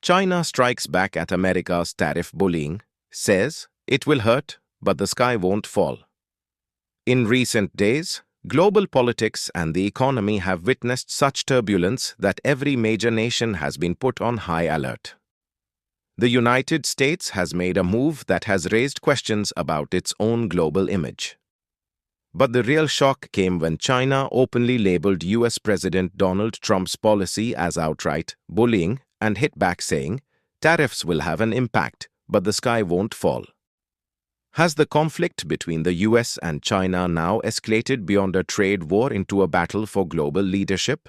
China strikes back at America's tariff bullying, says it will hurt, but the sky won't fall. In recent days, global politics and the economy have witnessed such turbulence that every major nation has been put on high alert. The United States has made a move that has raised questions about its own global image. But the real shock came when China openly labeled US President Donald Trump's policy as outright bullying and hit back saying, tariffs will have an impact, but the sky won't fall. Has the conflict between the US and China now escalated beyond a trade war into a battle for global leadership?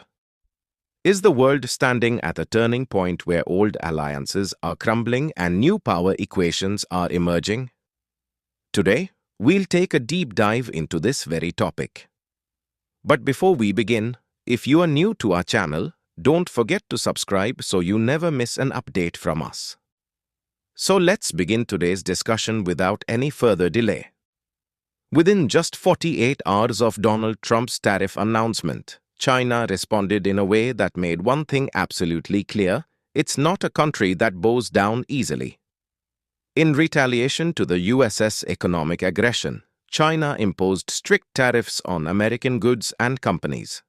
Is the world standing at a turning point where old alliances are crumbling and new power equations are emerging? Today, we'll take a deep dive into this very topic. But before we begin, if you are new to our channel, don't forget to subscribe so you never miss an update from us. So let's begin today's discussion without any further delay. Within just 48 hours of Donald Trump's tariff announcement, China responded in a way that made one thing absolutely clear: it's not a country that bows down easily. In retaliation to the US's economic aggression, China imposed strict tariffs on American goods and companies.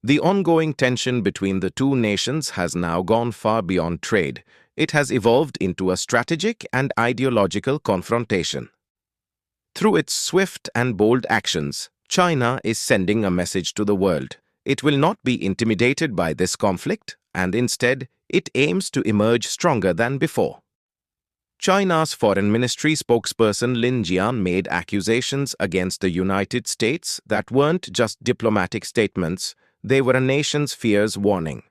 The ongoing tension between the two nations has now gone far beyond trade. It has evolved into a strategic and ideological confrontation. Through its swift and bold actions, China is sending a message to the world. It will not be intimidated by this conflict, and instead, it aims to emerge stronger than before. China's Foreign Ministry spokesperson Lin Jian made accusations against the United States that weren't just diplomatic statements, they were a nation's fears warning.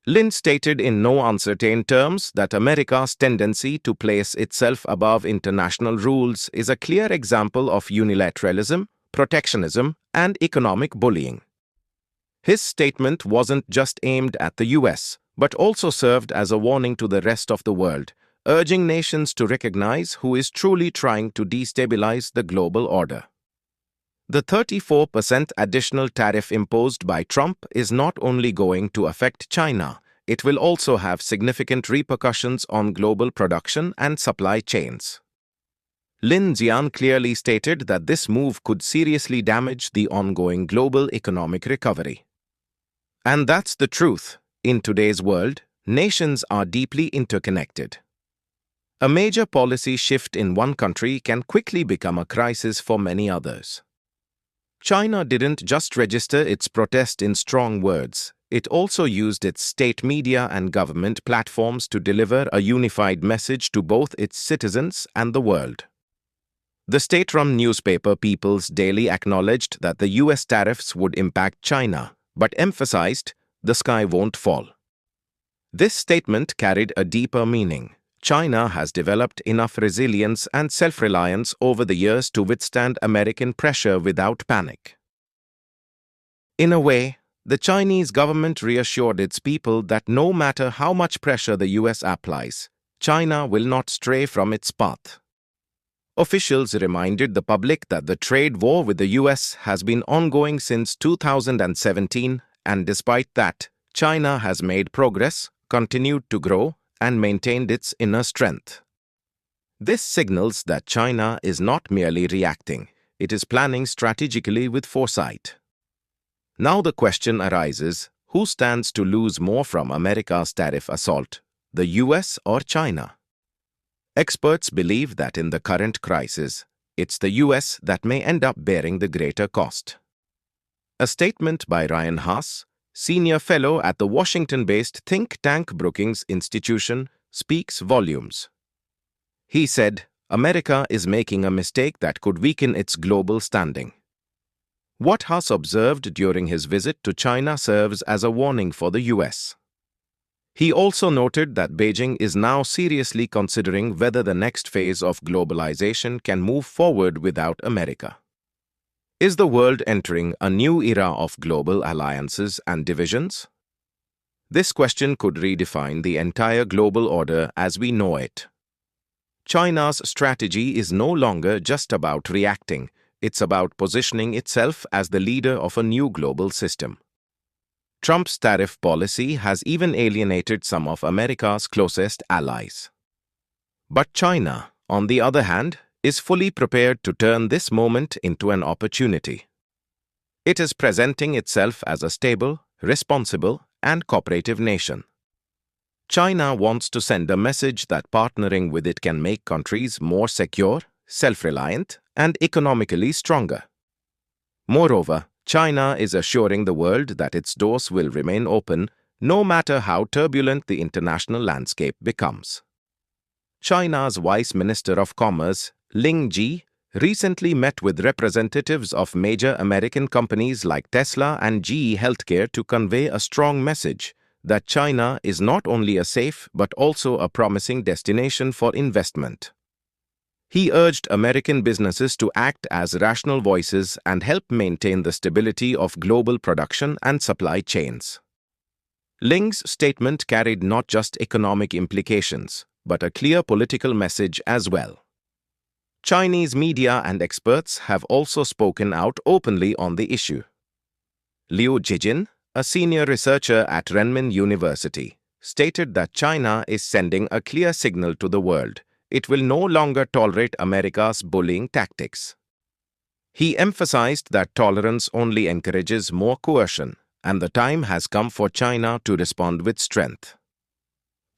Lin stated in no uncertain terms that America's tendency to place itself above international rules is a clear example of unilateralism, protectionism, and economic bullying. His statement wasn't just aimed at the US, but also served as a warning to the rest of the world, urging nations to recognize who is truly trying to destabilize the global order. The 34% additional tariff imposed by Trump is not only going to affect China, it will also have significant repercussions on global production and supply chains. Lin Jian clearly stated that this move could seriously damage the ongoing global economic recovery. And that's the truth. In today's world, nations are deeply interconnected. A major policy shift in one country can quickly become a crisis for many others. China didn't just register its protest in strong words, it also used its state media and government platforms to deliver a unified message to both its citizens and the world. The state-run newspaper People's Daily acknowledged that the US tariffs would impact China, but emphasized, the sky won't fall. This statement carried a deeper meaning. China has developed enough resilience and self-reliance over the years to withstand American pressure without panic. In a way, the Chinese government reassured its people that no matter how much pressure the US applies, China will not stray from its path. Officials reminded the public that the trade war with the US has been ongoing since 2017, and despite that, China has made progress, continued to grow, and maintained its inner strength. This signals that China is not merely reacting, it is planning strategically with foresight. Now the question arises, who stands to lose more from America's tariff assault, the US or China? Experts believe that in the current crisis, it's the US that may end up bearing the greater cost. A statement by Ryan Haas, senior fellow at the Washington-based think tank Brookings Institution, speaks volumes. He said, America is making a mistake that could weaken its global standing. What Haas observed during his visit to China serves as a warning for the US. He also noted that Beijing is now seriously considering whether the next phase of globalization can move forward without America. Is the world entering a new era of global alliances and divisions? This question could redefine the entire global order as we know it. China's strategy is no longer just about reacting, it's about positioning itself as the leader of a new global system. Trump's tariff policy has even alienated some of America's closest allies. But China, on the other hand, is fully prepared to turn this moment into an opportunity. It is presenting itself as a stable, responsible, and cooperative nation. China wants to send a message that partnering with it can make countries more secure, self-reliant, and economically stronger. Moreover, China is assuring the world that its doors will remain open no matter how turbulent the international landscape becomes. China's Vice Minister of Commerce, 𝐮𝐩𝐥𝐥𝐸, recently met with representatives of major American companies like Tesla and GE Healthcare to convey a strong message that China is not only a safe but also a promising destination for investment. He urged American businesses to act as rational voices and help maintain the stability of global production and supply chains. 𝐮's statement carried not just economic implications, but a clear political message as well. Chinese media and experts have also spoken out openly on the issue. Liu Jijin, a senior researcher at Renmin University, stated that China is sending a clear signal to the world. It will no longer tolerate America's bullying tactics. He emphasized that tolerance only encourages more coercion, and the time has come for China to respond with strength.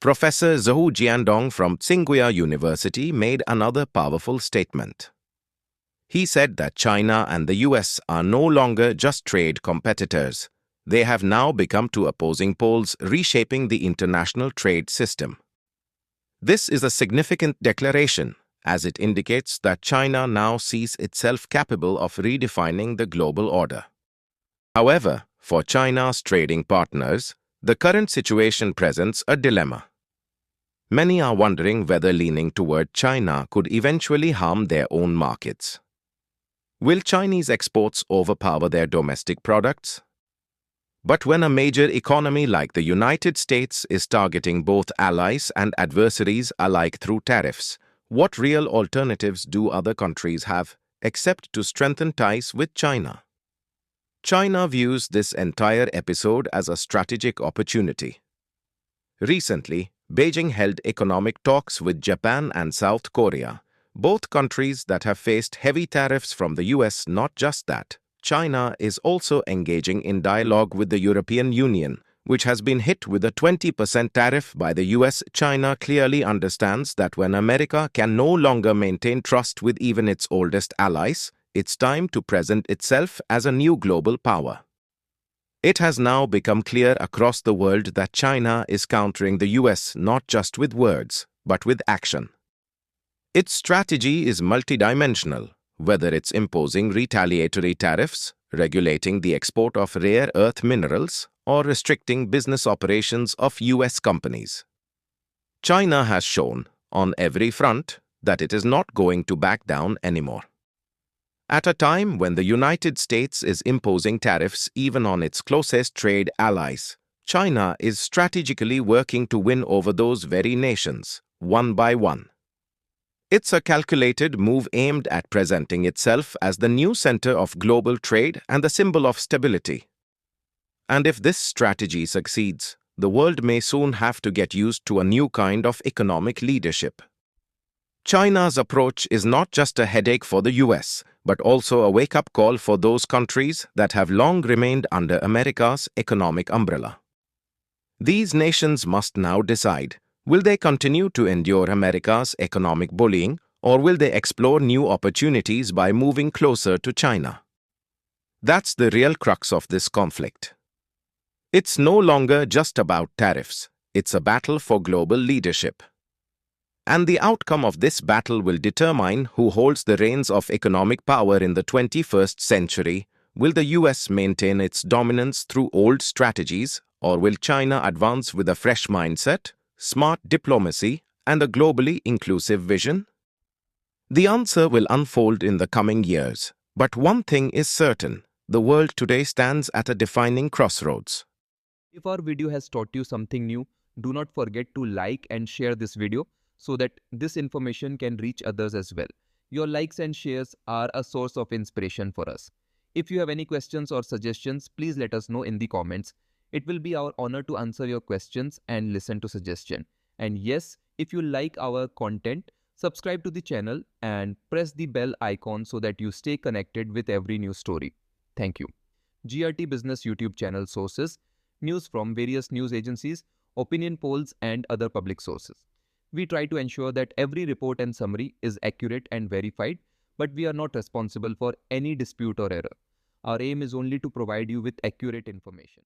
Professor Zhou Jiandong from Tsinghua University made another powerful statement. He said that China and the US are no longer just trade competitors. They have now become two opposing poles reshaping the international trade system. This is a significant declaration, as it indicates that China now sees itself capable of redefining the global order. However, for China's trading partners, the current situation presents a dilemma. Many are wondering whether leaning toward China could eventually harm their own markets. Will Chinese exports overpower their domestic products? But when a major economy like the United States is targeting both allies and adversaries alike through tariffs, what real alternatives do other countries have, except to strengthen ties with China? China views this entire episode as a strategic opportunity. Recently, Beijing held economic talks with Japan and South Korea, both countries that have faced heavy tariffs from the US. Not just that, China is also engaging in dialogue with the European Union, which has been hit with a 20% tariff by the US. China clearly understands that when America can no longer maintain trust with even its oldest allies, it's time to present itself as a new global power. It has now become clear across the world that China is countering the US not just with words, but with action. Its strategy is multidimensional, whether it's imposing retaliatory tariffs, regulating the export of rare earth minerals, or restricting business operations of US companies. China has shown, on every front, that it is not going to back down anymore. At a time when the United States is imposing tariffs even on its closest trade allies, China is strategically working to win over those very nations, one by one. It's a calculated move aimed at presenting itself as the new center of global trade and the symbol of stability. And if this strategy succeeds, the world may soon have to get used to a new kind of economic leadership. China's approach is not just a headache for the US, but also a wake-up call for those countries that have long remained under America's economic umbrella. These nations must now decide, will they continue to endure America's economic bullying, or will they explore new opportunities by moving closer to China? That's the real crux of this conflict. It's no longer just about tariffs, it's a battle for global leadership. And the outcome of this battle will determine who holds the reins of economic power in the 21st century. Will the US maintain its dominance through old strategies, or will China advance with a fresh mindset, smart diplomacy, and a globally inclusive vision? The answer will unfold in the coming years, but one thing is certain: the world today stands at a defining crossroads. If our video has taught you something new, do not forget to like and share this video so that this information can reach others as well. Your likes and shares are a source of inspiration for us. If you have any questions or suggestions, please let us know in the comments. It will be our honor to answer your questions and listen to suggestions. And yes, if you like our content, subscribe to the channel and press the bell icon so that you stay connected with every new story. Thank you. GRT Business YouTube channel sources, news from various news agencies, opinion polls and other public sources. We try to ensure that every report and summary is accurate and verified, but we are not responsible for any dispute or error. Our aim is only to provide you with accurate information.